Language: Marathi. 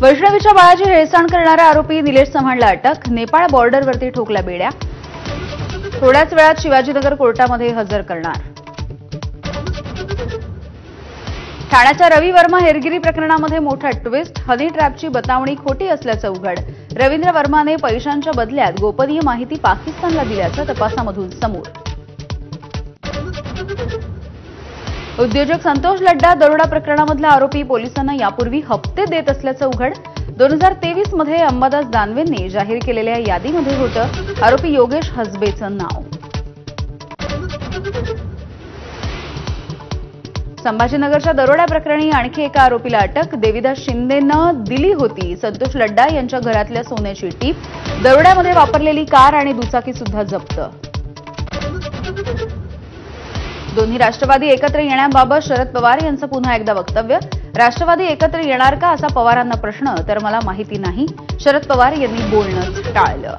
वैष्णवीच्या बाळाची हेळसांड करणारा आरोपी निलेश चव्हाणला अटक. नेपाळ बॉर्डरवरती ठोकल्या बेड्या. थोड्याच वेळात शिवाजीनगर कोर्टामध्ये हजर करणार. ठाण्याच्या रवी वर्मा हेरगिरी प्रकरणामध्ये मोठा ट्विस्ट. हनी ट्रॅपची बतावणी खोटी असल्याचं उघड. रवींद्र वर्माने पैशांच्या बदल्यात गोपनीय माहिती पाकिस्तानला दिल्याचं तपासामधून समोर. उद्योजक संतोष लड्डा दरोडा प्रकरणामधला आरोपी पोलिसांना यापूर्वी हप्ते देत असल्याचं उघड. 2023 मध्ये अंबादास दानवेंनी जाहीर केलेल्या यादीमध्ये होतं आरोपी योगेश हसबेचं नाव. संभाजीनगरच्या दरोडा प्रकरणी आणखी एका आरोपीला अटक. देवीदास शिंदेनं दिली होती संतोष लड्डा यांच्या घरातल्या सोन्याची टीप. दरोड्यामध्ये वापरलेली कार आणि दुचाकी सुद्धा जप्त. दोन्ही राष्ट्रवादी एकत्र येण्याबाबत शरद पवार यांचं पुन्हा एकदा वक्तव्य. राष्ट्रवादी एकत्र येणार का असा पवारांना प्रश्न, तर मला माहिती नाही. शरद पवार यांनी बोलणंच टाळलं.